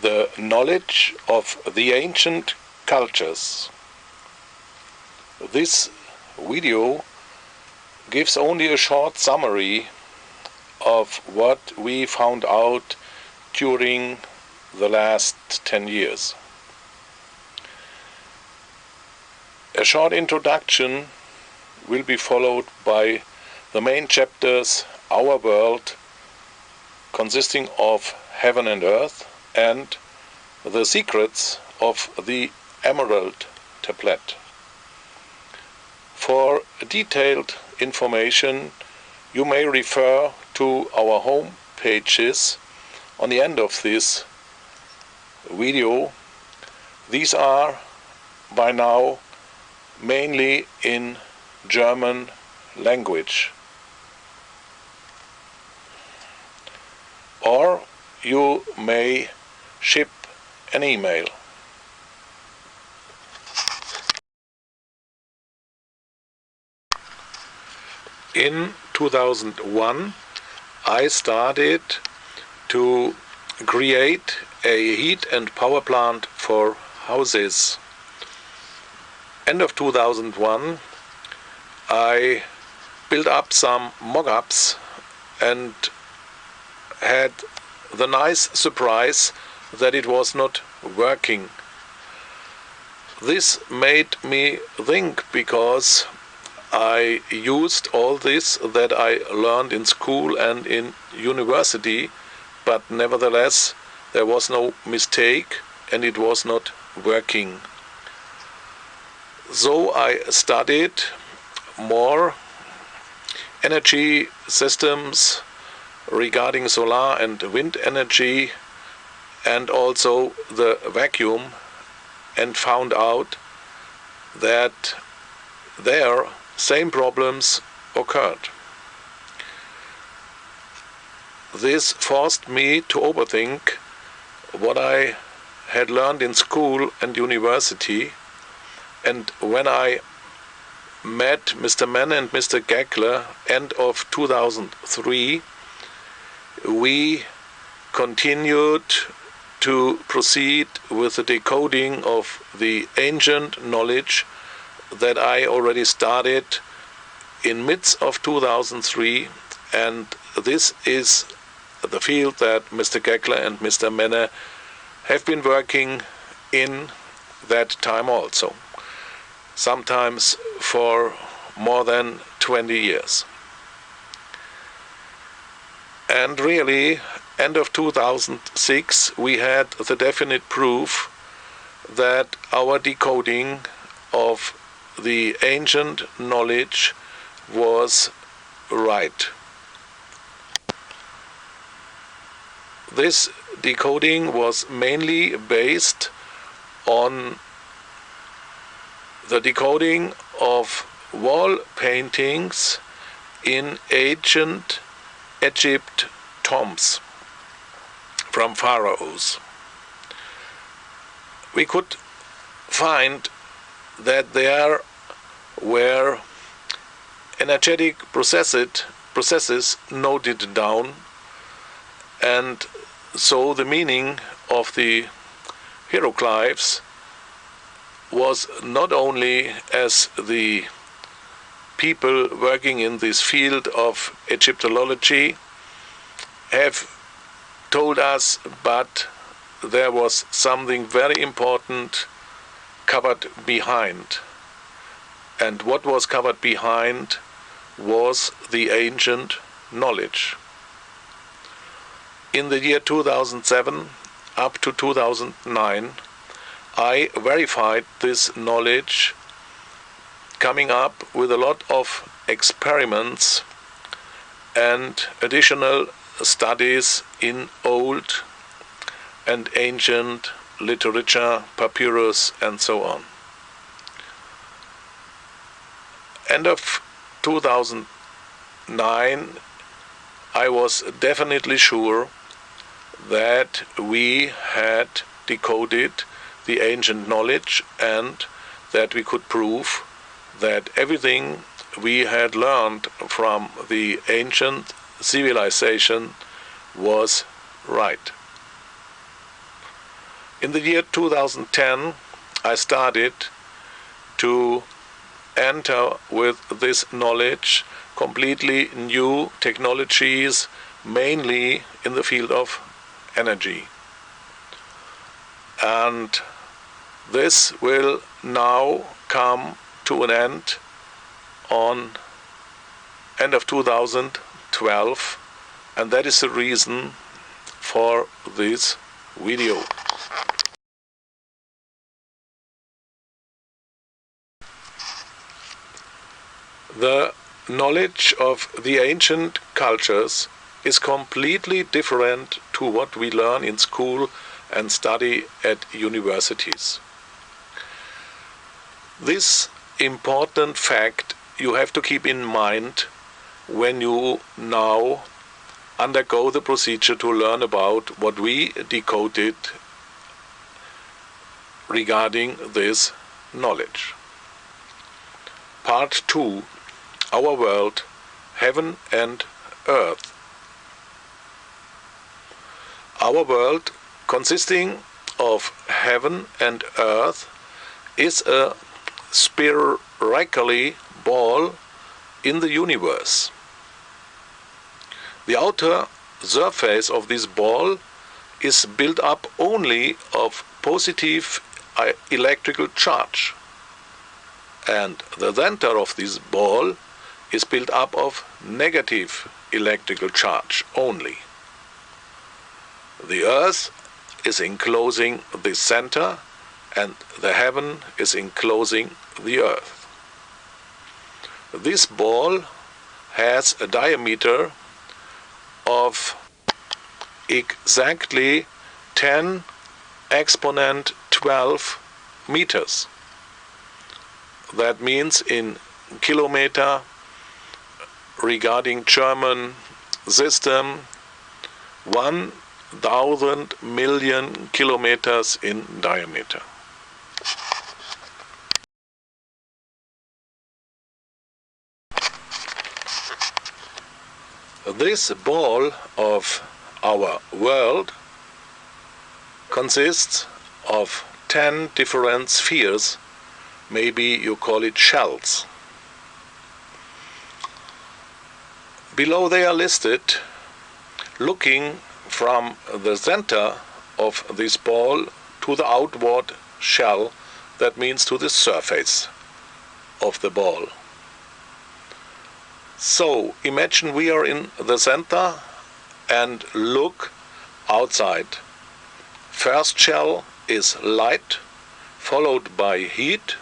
the knowledge of the ancient cultures. This video gives only a short summary of what we found out during the last 10 years. A short introduction will be followed by the main chapters, Our World, consisting of Heaven and Earth, and The Secrets of the Emerald Tablet. For detailed information, you may refer to our home pages on the end of this video. These are by now mainly in German language. Or you may ship an email. In 2001, I started to create a heat and power plant for houses. End of 2001, I built up some mock-ups and had the nice surprise that it was not working. This made me think, because I used all this that I learned in school and in university, but nevertheless there was no mistake and it was not working. So I studied more energy systems regarding solar and wind energy and also the vacuum, and found out that there same problems occurred. This forced me to overthink what I had learned in school and university, and when I met Mr. Mann and Mr. Geckler end of 2003, we continued to proceed with the decoding of the ancient knowledge that I already started in midst of 2003, and this is the field that Mr. Geckler and Mr. Menne have been working in that time also, sometimes for more than 20 years. And really, end of 2006, we had the definite proof that our decoding of the ancient knowledge was right. This decoding was mainly based on the decoding of wall paintings in ancient Egypt tombs from pharaohs. We could find that there were energetic processes noted down, and so the meaning of the hieroglyphs was not only, as the people working in this field of Egyptology have told us, but there was something very important covered behind. And what was covered behind was the ancient knowledge. In the year 2007 up to 2009, I verified this knowledge, coming up with a lot of experiments and additional studies in old and ancient literature, papyrus, and so on. End of 2009, I was definitely sure that we had decoded the ancient knowledge and that we could prove that everything we had learned from the ancient civilization was right. In the year 2010, I started to enter with this knowledge completely new technologies, mainly in the field of energy. And this will now come to an end on end of 2012, and that is the reason for this video. The knowledge of the ancient cultures is completely different to what we learn in school and study at universities. This important fact you have to keep in mind when you now undergo the procedure to learn about what we decoded regarding this knowledge. Part 2. Our world, heaven and earth. Our world, consisting of heaven and earth, is a spherically ball in the universe. The outer surface of this ball is built up only of positive electrical charge, and the center of this ball is built up of negative electrical charge only. The earth is enclosing the center, and the heaven is enclosing the earth. This ball has a diameter of exactly 10 exponent 12 meters. That means in kilometer, regarding German system, 1,000 million kilometers in diameter. This ball of our world consists of 10 different spheres, maybe you call it shells. Below they are listed, looking from the center of this ball to the outward shell, that means to the surface of the ball. So imagine we are in the center and look outside. First shell is light, followed by heat,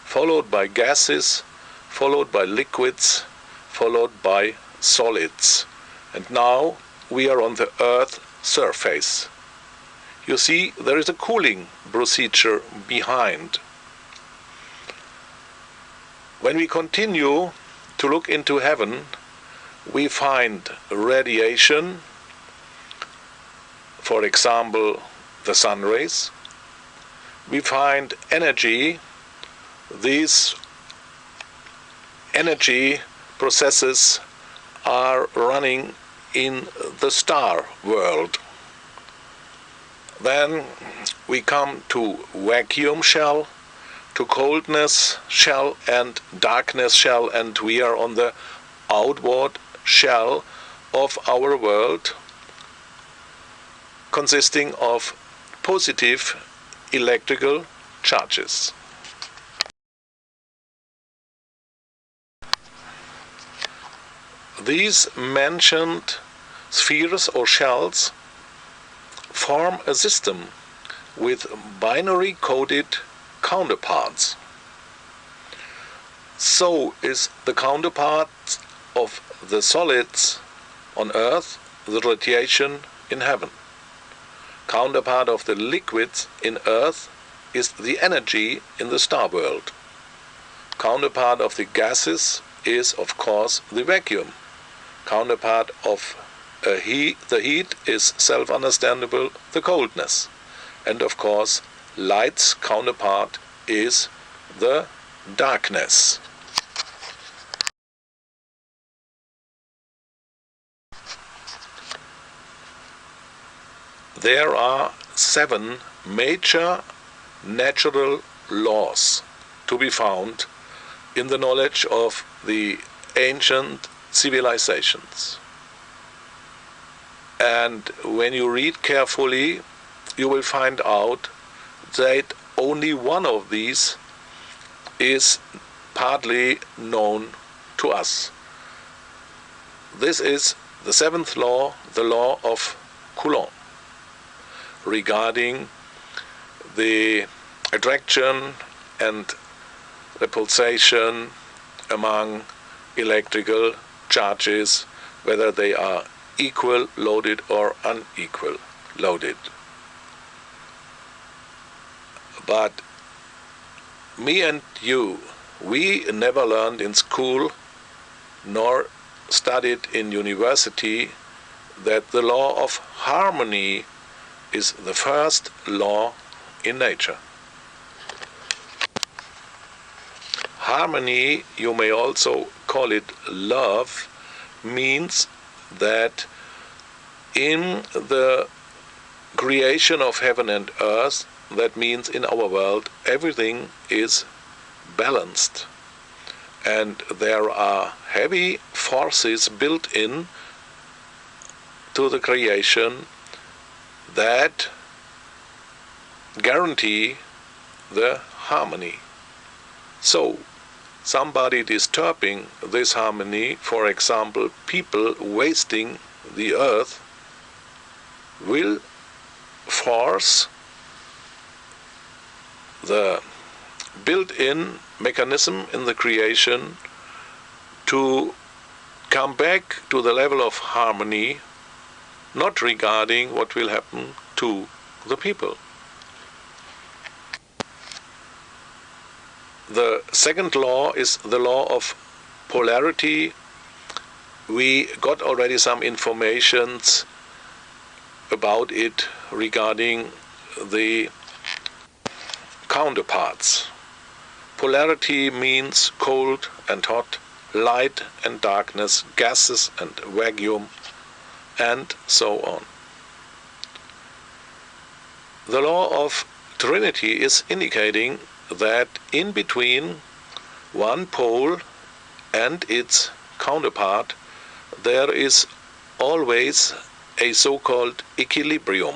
followed by gases, followed by liquids, followed by solids. And now we are on the Earth surface. You see, there is a cooling procedure behind. When we continue to look into heaven, we find radiation, for example, the sun rays. We find energy. These energy processes are running in the star world. Then we come to vacuum shell, to coldness shell and darkness shell, and we are on the outward shell of our world, consisting of positive electrical charges. These mentioned spheres or shells form a system with binary coded counterparts. So is the counterpart of the solids on Earth the radiation in heaven. Counterpart of the liquids in Earth is the energy in the star world. Counterpart of the gases is, of course, the vacuum. Counterpart of the heat is self-understandable, the coldness. And of course, light's counterpart is the darkness. there are 7 major natural laws to be found in the knowledge of the ancient civilizations. And when you read carefully, you will find out that only one of these is partly known to us. This is the 7th law, the law of Coulomb, regarding the attraction and repulsation among electrical charges, whether they are equal loaded or unequal loaded. But me and you, we never learned in school nor studied in university that the law of harmony is the first law in nature. Harmony, you may also call it love, means that in the creation of heaven and earth, that means in our world, everything is balanced. And there are heavy forces built in to the creation that guarantee the harmony. So, somebody disturbing this harmony, for example, people wasting the earth, will force the built-in mechanism in the creation to come back to the level of harmony, not regarding what will happen to the people. The 2nd law is the law of polarity. We got already some informations about it regarding the counterparts. Polarity means cold and hot, light and darkness, gases and vacuum, and so on. The law of Trinity is indicating that in between one pole and its counterpart there is always a so-called equilibrium.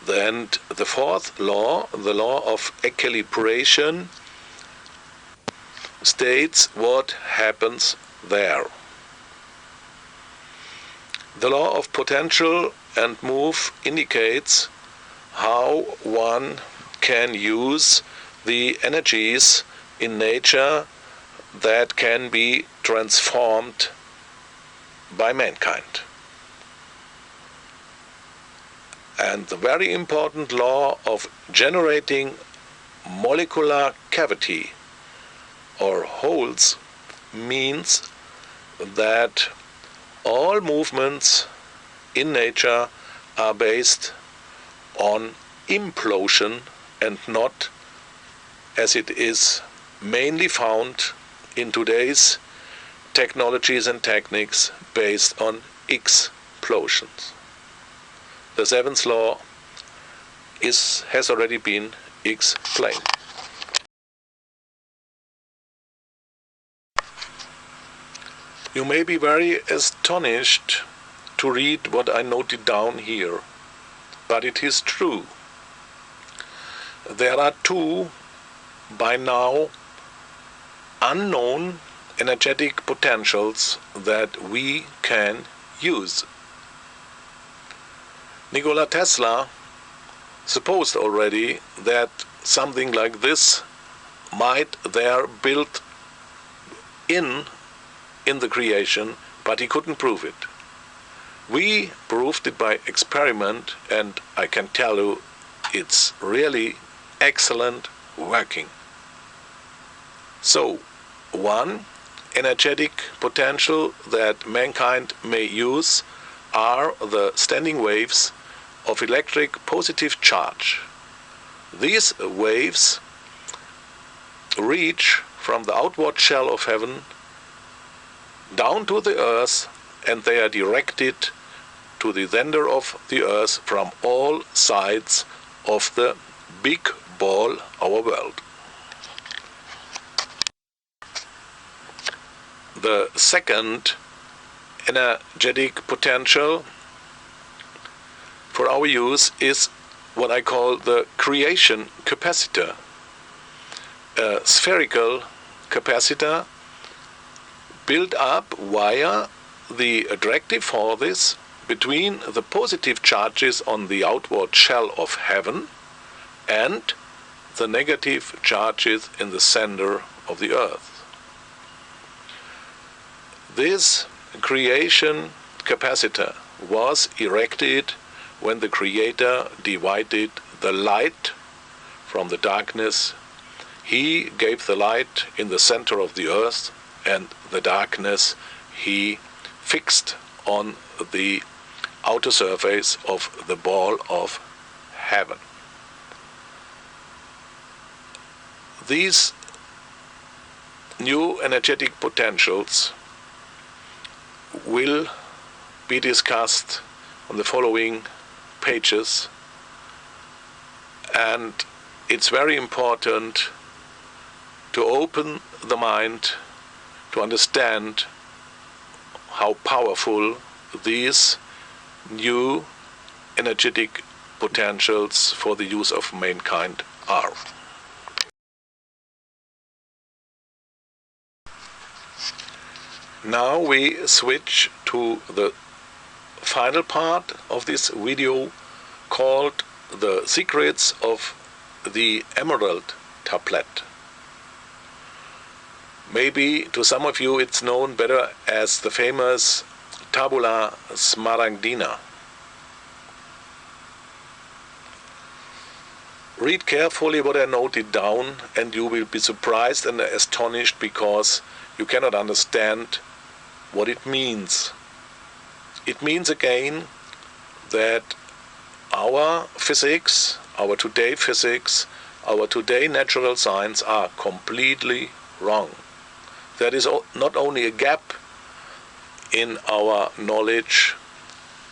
Then the 4th law, the law of equilibration, states what happens there. The law of potential and move indicates how one can use the energies in nature that can be transformed by mankind. And the very important law of generating molecular cavity or holes means that all movements in nature are based on implosion and not, as it is mainly found in today's technologies and techniques, based on explosions. The 7th law has already been explained. You may be very astonished to read what I noted down here, but it is true. There are 2 by now unknown energetic potentials that we can use. Nikola Tesla supposed already that something like this might there built in the creation, but he couldn't prove it. We proved it by experiment, and I can tell you it's really excellent working. So, one energetic potential that mankind may use are the standing waves of electric positive charge. These waves reach from the outward shell of heaven down to the earth, and they are directed to the center of the Earth from all sides of the big ball, our world. The second energetic potential for our use is what I call the creation capacitor. A spherical capacitor built up via the attractive forces between the positive charges on the outward shell of heaven and the negative charges in the center of the Earth. This creation capacitor was erected when the Creator divided the light from the darkness. He gave the light in the center of the Earth, and the darkness He fixed on the outer surface of the ball of heaven. These new energetic potentials will be discussed on the following pages, and it's very important to open the mind to understand how powerful these new energetic potentials for the use of mankind are. Now we switch to the final part of this video called The Secrets of the Emerald Tablet. Maybe to some of you it's known better as the famous Tabula Smaragdina. Read carefully what I noted down, and you will be surprised and astonished because you cannot understand what it means. It means again that our physics, our today natural science are completely wrong. There is not only a gap in our knowledge,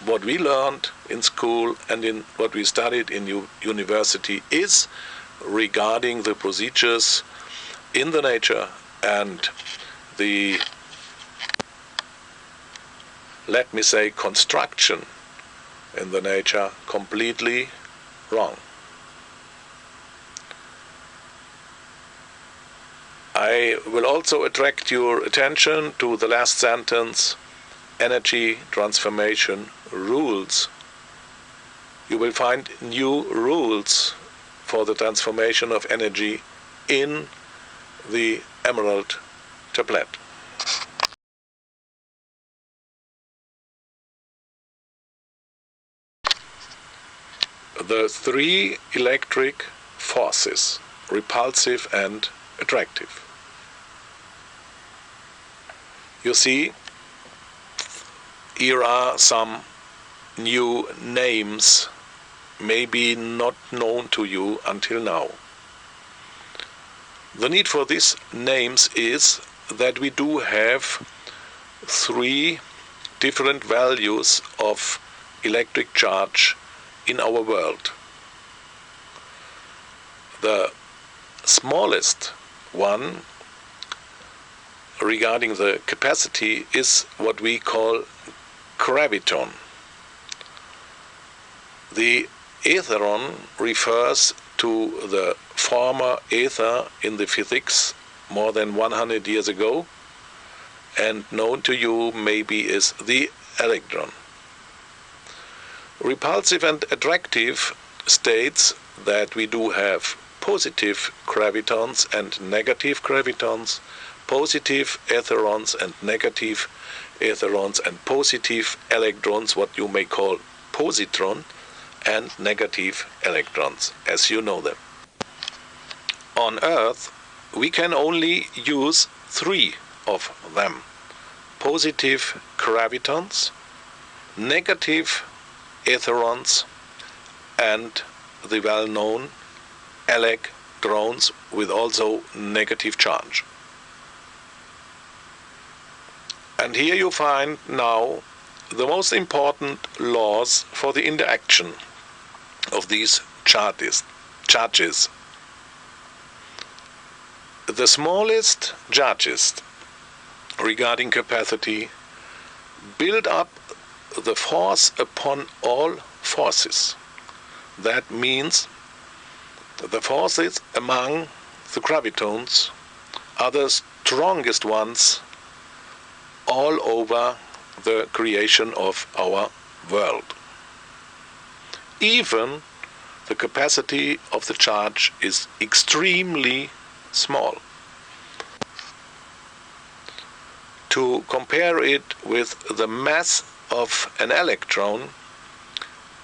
what we learned in school and in what we studied in university is regarding the procedures in the nature and the, let me say, construction in the nature completely wrong. I will also attract your attention to the last sentence, energy transformation rules. You will find new rules for the transformation of energy in the Emerald Tablet. The three electric forces, repulsive and attractive. You see, here are some new names, maybe not known to you until now. The need for these names is that we do have three different values of electric charge in our world. The smallest one regarding the capacity is what we call Graviton. The Etheron refers to the former ether in the physics more than 100 years ago, and known to you maybe is the Electron. Repulsive and attractive states that we do have positive gravitons and negative gravitons, positive etherons and negative etherons, and positive electrons, what you may call positron, and negative electrons, as you know them. On Earth, we can only use three of them: positive gravitons, negative etherons, and the well-known electrons with also negative charge. And here you find now the most important laws for the interaction of these charges. The smallest charges regarding capacity build up the force upon all forces. That means the forces among the gravitons are the strongest ones all over the creation of our world. Even the capacity of the charge is extremely small. To compare it with the mass of an electron,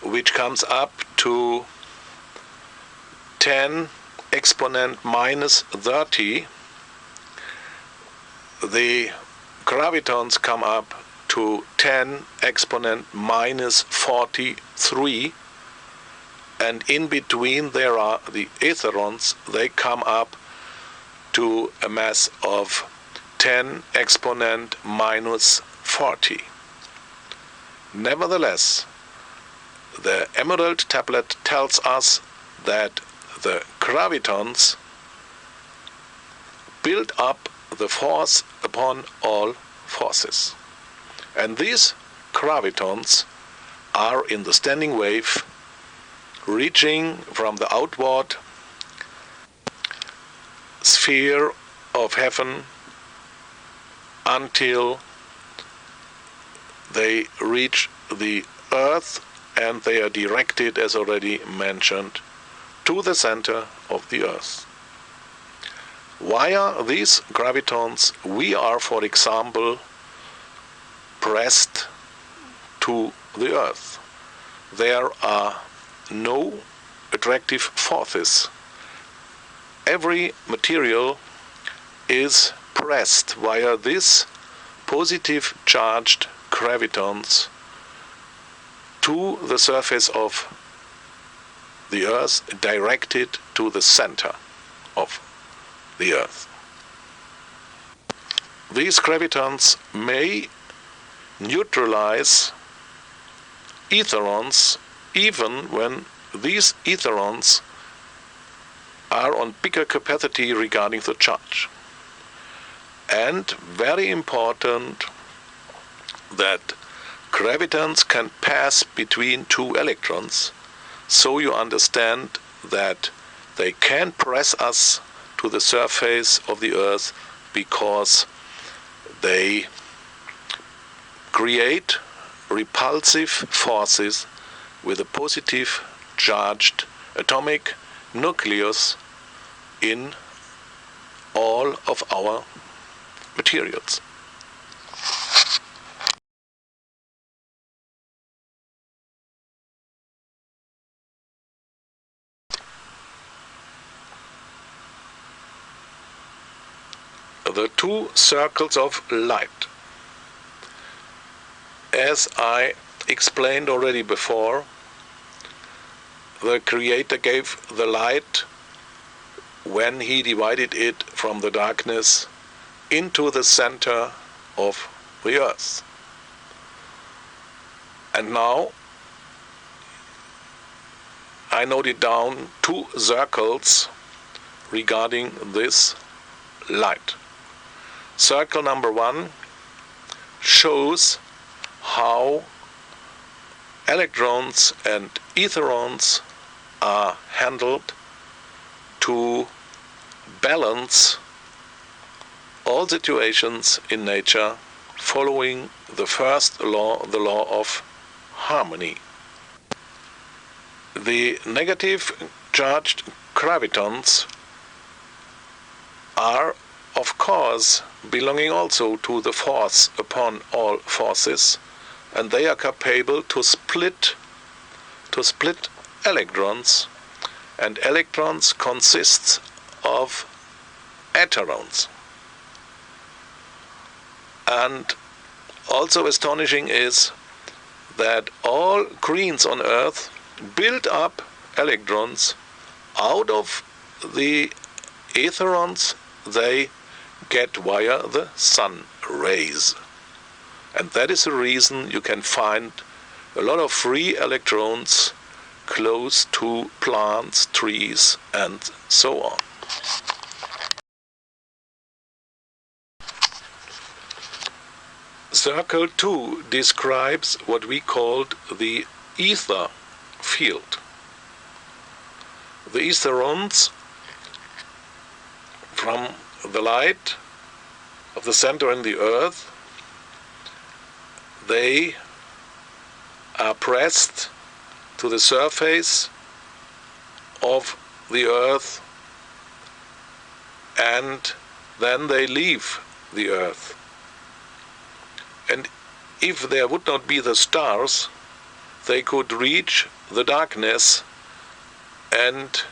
which comes up to 10 exponent minus 30, the gravitons come up to 10 exponent minus 43, and in between there are the Etherons. They come up to a mass of 10 exponent minus 40. Nevertheless, the Emerald tablet tells us that the gravitons build up the force upon all forces. And these gravitons are in the standing wave, reaching from the outward sphere of heaven until they reach the earth, and they are directed, as already mentioned, to the center of the earth. Via these gravitons we are, for example, pressed to the earth. There are no attractive forces. Every material is pressed via this positive charged gravitons to the surface of the earth, directed to the center of the earth. These gravitons may neutralize Etherons even when these Etherons are on bigger capacity regarding the charge. And very important, that gravitons can pass between two electrons, so you understand that they can press us to the surface of the earth because they create repulsive forces with a positive charged atomic nucleus in all of our materials. The two circles of light. As I explained already before, the Creator gave the light when He divided it from the darkness into the center of the earth. And now I noted down two circles regarding this light. Circle number 1 shows how electrons and etherons are handled to balance all situations in nature following the first law, the law of harmony. The negative charged gravitons are, of course, belonging also to the force upon all forces, and they are capable to split electrons, and electrons consists of Etherons. And also astonishing is that all greens on Earth build up electrons out of the Etherons they get via the sun rays. And that is the reason you can find a lot of free electrons close to plants, trees, and so on. Circle 2 describes what we called the ether field. The Etherons from the light of the center in the earth, they are pressed to the surface of the earth and then they leave the earth. And if there would not be the stars, they could reach the darkness and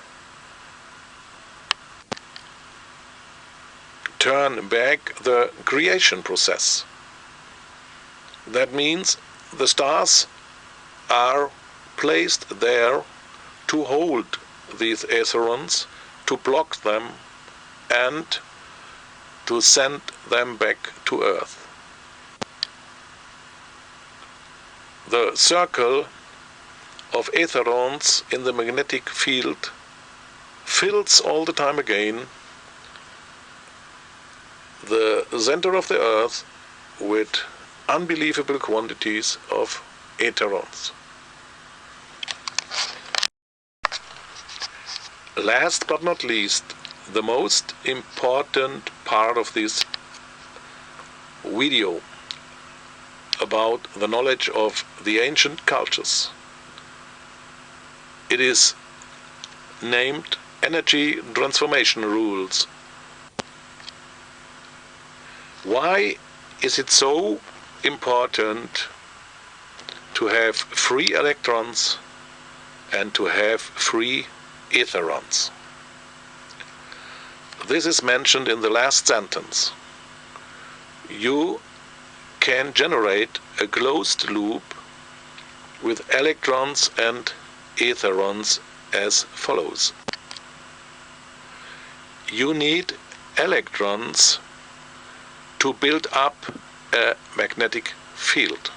turn back the creation process. That means the stars are placed there to hold these Etherons, to block them, and to send them back to Earth. The circle of Etherons in the magnetic field fills all the time again the center of the Earth with unbelievable quantities of Etherons. Last but not least, the most important part of this video about the knowledge of the ancient cultures. It is named energy transformation rules. Why is it so important to have free electrons and to have free Etherons? This is mentioned in the last sentence. You can generate a closed loop with electrons and Etherons as follows. You need electrons to build up a magnetic field.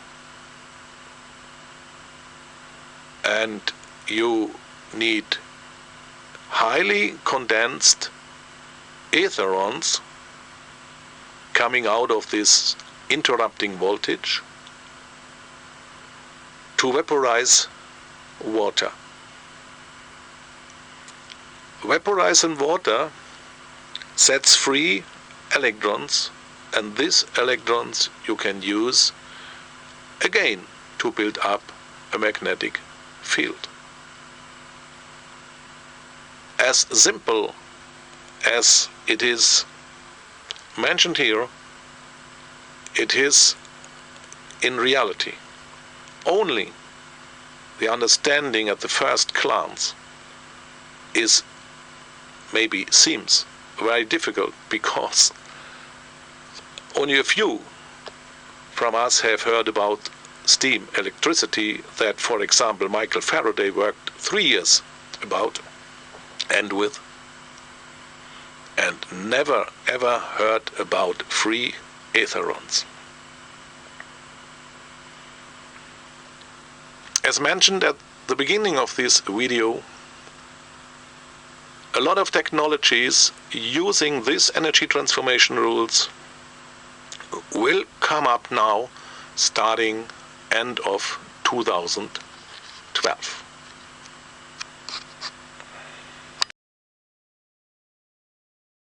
And you need highly condensed Etherons coming out of this interrupting voltage to vaporize water. Vaporizing water sets free electrons, and these electrons you can use again to build up a magnetic field. As simple as it is mentioned here, it is in reality. Only the understanding at the first glance seems very difficult, because only a few from us have heard about steam electricity that, for example, Michael Faraday worked 3 years about and with, and never ever heard about free Etherons. As mentioned at the beginning of this video, a lot of technologies using these energy transformation rules will come up now starting end of 2012.